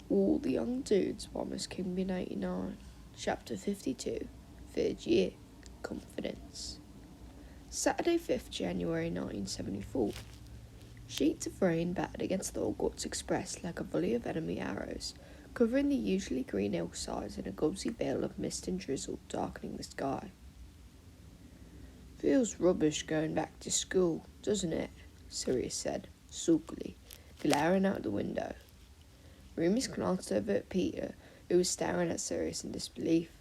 All the Young Dudes by MsKingBean89, Chapter 52, 3rd Year, Confidence. Saturday, 5th January 1974. Sheets of rain battered against the Hogwarts Express like a volley of enemy arrows, covering the usually green hillsides in a gauzy veil of mist and drizzle darkening the sky. "Feels rubbish going back to school, doesn't it?" Sirius said, sulkily, glaring out the window. Remus glanced over at Peter, who was staring at Sirius in disbelief.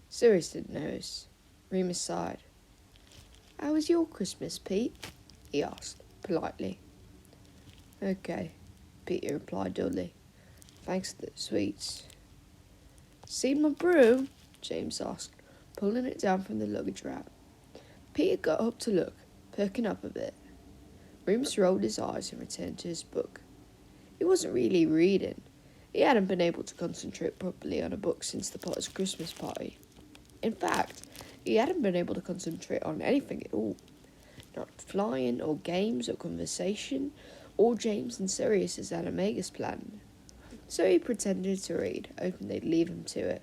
Sirius didn't notice. Remus sighed. "How was your Christmas, Pete?" he asked, politely. "Okay," Peter replied dully. "Thanks for the sweets." "See my broom?" James asked, pulling it down from the luggage rack. Peter got up to look, perking up a bit. Remus rolled his eyes and returned to his book. He wasn't really reading. He hadn't been able to concentrate properly on a book since the Potter's Christmas party. In fact, he hadn't been able to concentrate on anything at all. Not flying, or games, or conversation, or James and Sirius's animagus plan. So he pretended to read, hoping they'd leave him to it.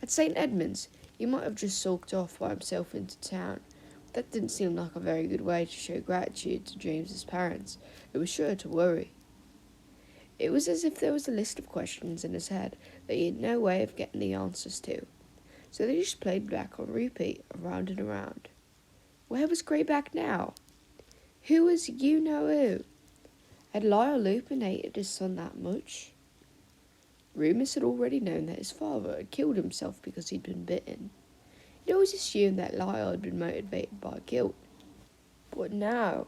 At St. Edmund's, he might have just sulked off by himself into town. That didn't seem like a very good way to show gratitude to James's parents, who were sure to worry. It was as if there was a list of questions in his head that he had no way of getting the answers to, so they just played back on repeat, around and around. Where was Greyback now? Who was you-know-who? Had Lyle Lupin hated his son that much? Remus had already known that his father had killed himself because he'd been bitten. He'd always assumed that Lyle had been motivated by guilt. But now...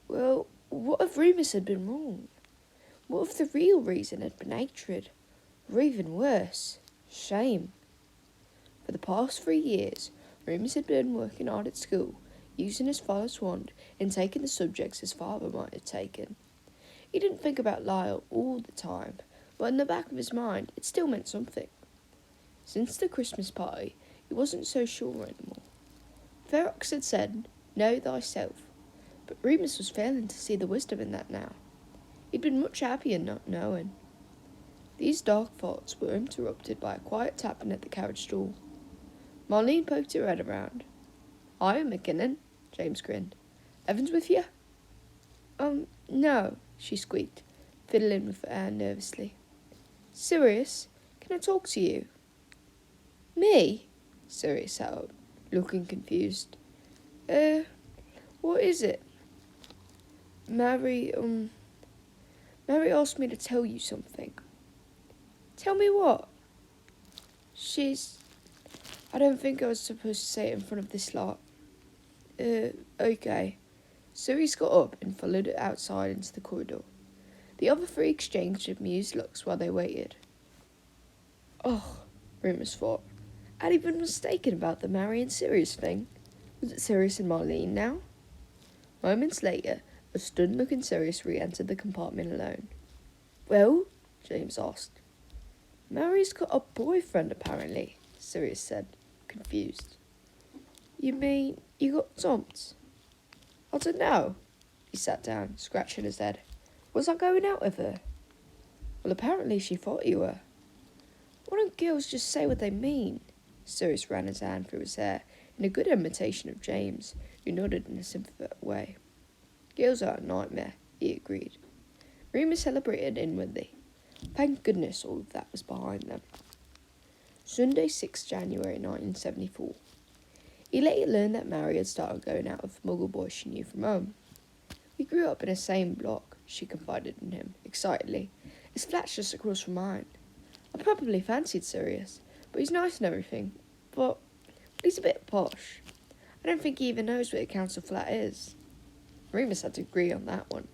Well, what if Remus had been wrong? What if the real reason had been hatred? Or even worse, shame? For the past 3 years, Remus had been working hard at school, using his father's wand and taking the subjects his father might have taken. He didn't think about Lyle all the time, but in the back of his mind, it still meant something. Since the Christmas party, he wasn't so sure anymore. Ferox had said, "Know thyself," but Remus was failing to see the wisdom in that now. He'd been much happier not knowing. These dark thoughts were interrupted by a quiet tapping at the carriage door. Marlene poked her head around. "Hiya, McKinnon," James grinned. "Evan's with you?" No," she squeaked, fiddling with her hair nervously. "Sirius, can I talk to you?" "Me?" Sirius sat up, looking confused. What is it?" Mary asked me to tell you something." "Tell me what?" I don't think I was supposed to say it in front of this lot." Okay." Sirius got up and followed it outside into the corridor. The other three exchanged amused looks while they waited. "Oh," Remus thought. Had he been mistaken about the Mary and Sirius thing? Was it Sirius and Marlene now? Moments later, a stern-looking Sirius re-entered the compartment alone. "Well?" James asked. "Mary's got a boyfriend, apparently," Sirius said, confused. "You mean you got dumped?" "I don't know." He sat down, scratching his head. "Was I going out with her?" "Well, apparently she thought you were." "Why don't girls just say what they mean?" Sirius ran his hand through his hair in a good imitation of James, who nodded in a sympathetic way. "Girls are a nightmare," he agreed. Remus celebrated inwardly. Thank goodness all of that was behind them. Sunday, 6th January 1974. He later learned that Mary had started going out with Muggle boys she knew from home. "We grew up in the same block," she confided in him, excitedly. "His flat's just across from mine. I probably fancied Sirius, but he's nice and everything, but he's a bit posh. I don't think he even knows what a council flat is." Remus had to agree on that one.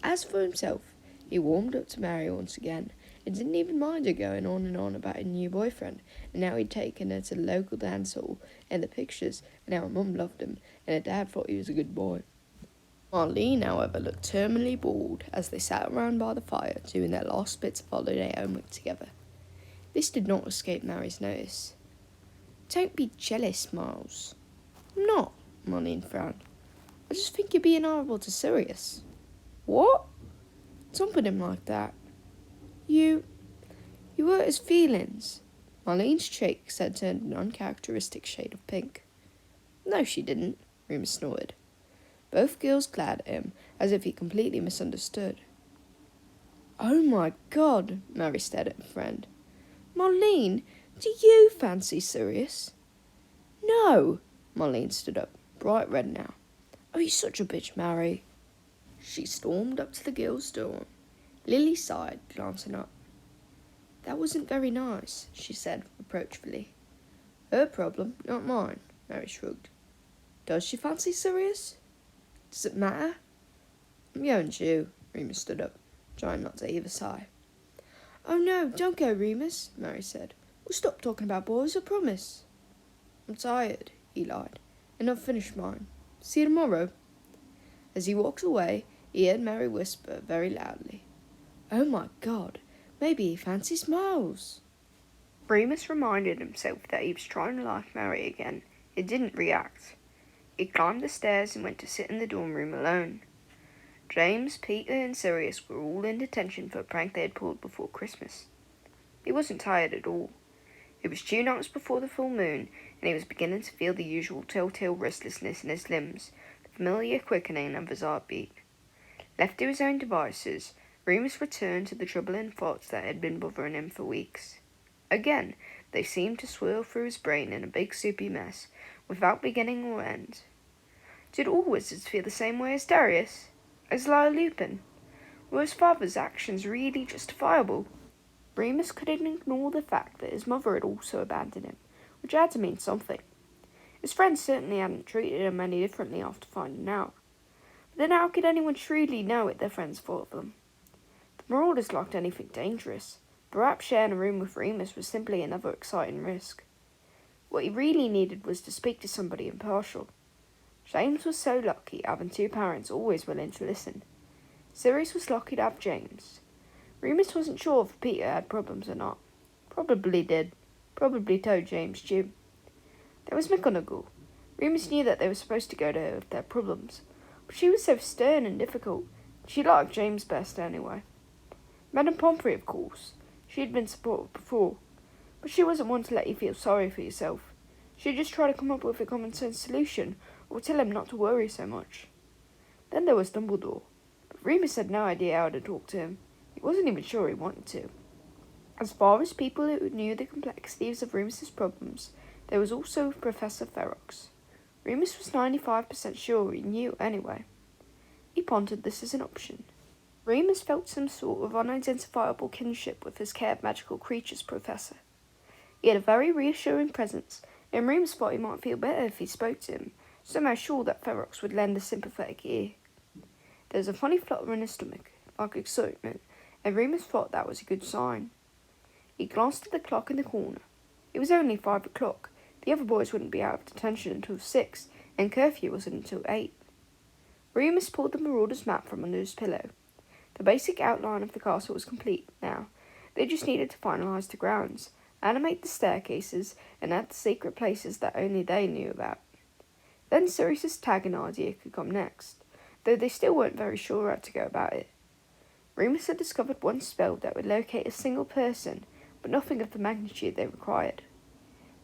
As for himself, he warmed up to Mary once again, and didn't even mind her going on and on about her new boyfriend, and how he'd taken her to the local dance hall, and the pictures, and how her mum loved him, and her dad thought he was a good boy. Marlene, however, looked terminally bored as they sat around by the fire, doing their last bits of holiday homework together. This did not escape Mary's notice. "Don't be jealous, Miles." "I'm not," Marlene frowned. "I just think you're being horrible to Sirius." "What?" "Dumping him like that." You hurt his feelings. Marlene's cheeks had turned an uncharacteristic shade of pink. No, she didn't, Remus snorted. Both girls glared at him, as if he completely misunderstood. Oh my God, Mary stared at her friend. Marlene, do you fancy Sirius? No, Marlene stood up, bright red now. Oh, you're such a bitch, Mary. She stormed up to the girls' dorm. Lily sighed, glancing up. That wasn't very nice, she said reproachfully. Her problem, not mine, Mary shrugged. Does she fancy Sirius? Does it matter? I'm going too, Remus stood up, trying not to either sigh. Oh no, don't go, Remus, Mary said. We'll stop talking about boys, I promise. I'm tired, he lied, and I've finished mine. See you tomorrow. As he walked away, he heard Mary whisper very loudly, Oh my God, maybe he fancies Miles. Remus reminded himself that he was trying to like Mary again. He didn't react. He climbed the stairs and went to sit in the dorm room alone. James, Peter, and Sirius were all in detention for a prank they had pulled before Christmas. He wasn't tired at all. It was 2 nights before the full moon, and he was beginning to feel the usual telltale restlessness in his limbs, the familiar quickening of his heartbeat. Left to his own devices, Remus returned to the troubling thoughts that had been bothering him for weeks. Again, they seemed to swirl through his brain in a big soupy mess, without beginning or end. Did all wizards feel the same way as Darius? As Lyle Lupin? Were his father's actions really justifiable? Remus couldn't ignore the fact that his mother had also abandoned him, which had to mean something. His friends certainly hadn't treated him any differently after finding out. But then how could anyone truly know what their friends thought of them? The Marauders liked anything dangerous. Perhaps sharing a room with Remus was simply another exciting risk. What he really needed was to speak to somebody impartial. James was so lucky having 2 parents always willing to listen. Sirius was lucky to have James. Remus wasn't sure if Peter had problems or not. Probably did. Probably told James too. There was McGonagall. Remus knew that they were supposed to go to her with their problems, but she was so stern and difficult. She liked James best anyway. Madame Pomfrey, of course. She had been supportive before, but she wasn't one to let you feel sorry for yourself. She'd just try to come up with a common-sense solution, or tell him not to worry so much. Then there was Dumbledore, but Remus had no idea how to talk to him. He wasn't even sure he wanted to. As far as people who knew the complexities of Remus's problems, there was also Professor Ferox. Remus was 95% sure he knew anyway. He pondered this as an option. Remus felt some sort of unidentifiable kinship with his care of magical creatures professor. He had a very reassuring presence, and Remus thought he might feel better if he spoke to him, somehow sure that Ferox would lend a sympathetic ear. There was a funny flutter in his stomach, like excitement, and Remus thought that was a good sign. He glanced at the clock in the corner. It was only 5 o'clock. The other boys wouldn't be out of detention until 6, and curfew wasn't until 8. Remus pulled the Marauder's map from under his pillow. The basic outline of the castle was complete now. They just needed to finalise the grounds, animate the staircases, and add the secret places that only they knew about. Then Sirius's tagging idea could come next, though they still weren't very sure how to go about it. Remus had discovered one spell that would locate a single person, but nothing of the magnitude they required.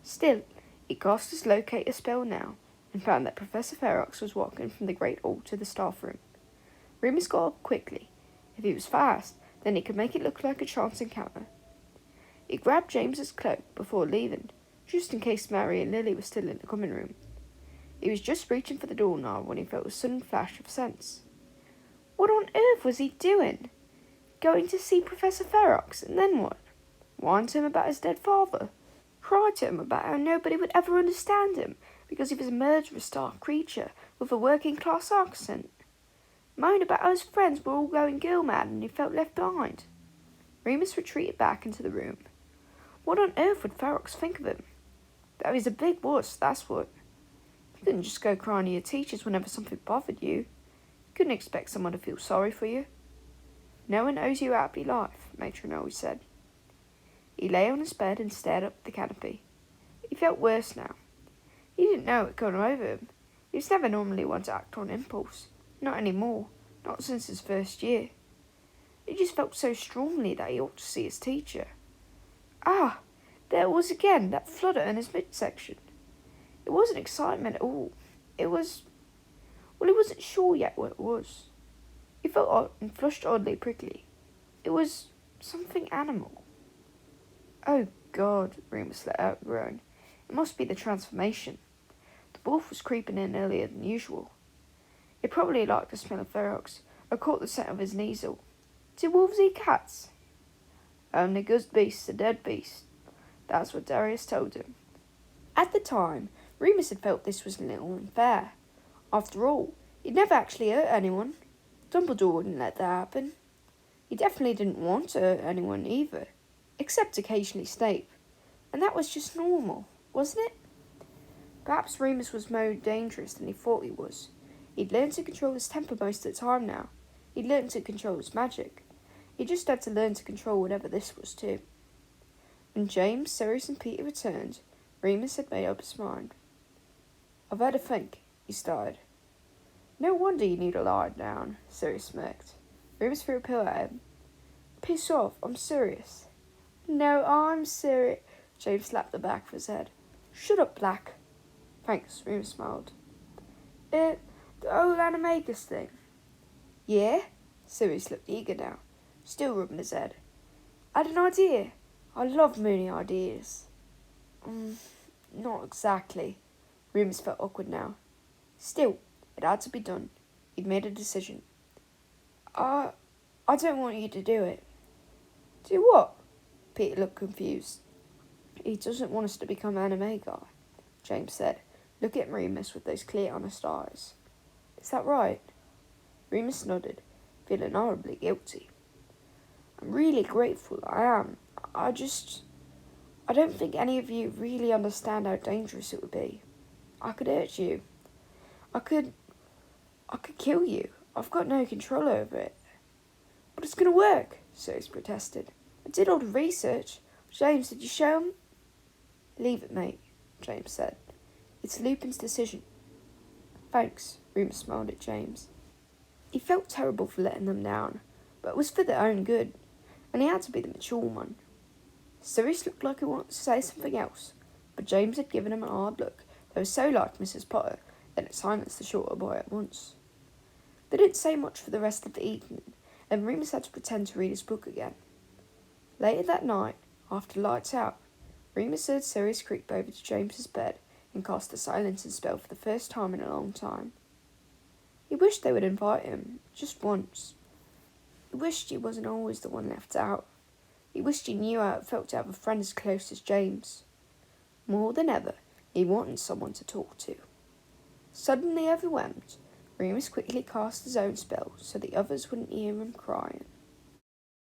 Still, he cast his locator spell now, and found that Professor Ferox was walking from the Great Hall to the staff room. Remus got up quickly. If he was fast, then he could make it look like a chance encounter. He grabbed James's cloak before leaving, just in case Mary and Lily were still in the common room. He was just reaching for the doorknob when he felt a sudden flash of sense. What on earth was he doing? Going to see Professor Ferox, and then what? Whine to him about his dead father? Cry to him about how nobody would ever understand him because he was a murderous dark creature with a working-class accent? Moan about how his friends were all going girl-mad and he felt left behind? Remus retreated back into the room. What on earth would Ferox think of him? That he's a big wuss, that's what. You couldn't just go crying to your teachers whenever something bothered you. You couldn't expect someone to feel sorry for you. No one owes you a happy life, Matron always said. He lay on his bed and stared up at the canopy. He felt worse now. He didn't know it had come over him. He was never normally one to act on impulse. Not anymore. Not since his first year. He just felt so strongly that he ought to see his teacher. Ah, there it was again, that flutter in his midsection. It wasn't excitement at all. It was... well, he wasn't sure yet what it was. He felt odd and flushed oddly prickly. It was something animal. Oh, God, Remus let out a groan. It must be the transformation. The wolf was creeping in earlier than usual. It probably liked the smell of Ferox, or caught the scent of his nasal. Do wolves eat cats? Only good beasts are dead beasts. That's what Darius told him. At the time, Remus had felt this was a little unfair. After all, he'd never actually hurt anyone. Dumbledore wouldn't let that happen. He definitely didn't want to hurt anyone either, except occasionally Snape. And that was just normal, wasn't it? Perhaps Remus was more dangerous than he thought he was. He'd learned to control his temper most of the time now. He'd learned to control his magic. He just had to learn to control whatever this was too. When James, Sirius and Peter returned, Remus had made up his mind. I've had a think, he started. No wonder you need to lie down, Sirius smirked. Remus threw a pillow at him. Piss off, I'm serious. No, I'm serious. James slapped the back of his head. Shut up, Black. Thanks, Remus smiled. The old Animagus thing. Yeah? Sirius looked eager now, still rubbing his head. I had an idea. I love moony ideas. Not exactly. Remus felt awkward now. Still, it had to be done. He'd made a decision. I don't want you to do it. Do what? Peter looked confused. He doesn't want us to become Animagus, James said, looking at Remus with those clear, honest eyes. Is that right? Remus nodded, feeling horribly guilty. I'm really grateful, I am. I don't think any of you really understand how dangerous it would be. I could hurt you. I could kill you. I've got no control over it. But it's going to work, Sirius protested. I did all the research. James, did you show him? Leave it, mate, James said. It's Lupin's decision. Thanks, Remus smiled at James. He felt terrible for letting them down, but it was for their own good, and he had to be the mature one. Sirius looked like he wanted to say something else, but James had given him a hard look that was so like Mrs. Potter that it silenced the shorter boy at once. They didn't say much for the rest of the evening, and Remus had to pretend to read his book again. Later that night, after lights out, Remus heard Sirius creep over to James's bed and cast a silencing spell for the first time in a long time. He wished they would invite him, just once. He wished he wasn't always the one left out. He wished he knew how it felt to have a friend as close as James. More than ever, he wanted someone to talk to. Suddenly overwhelmed, Remus quickly cast his own spell so the others wouldn't hear him crying.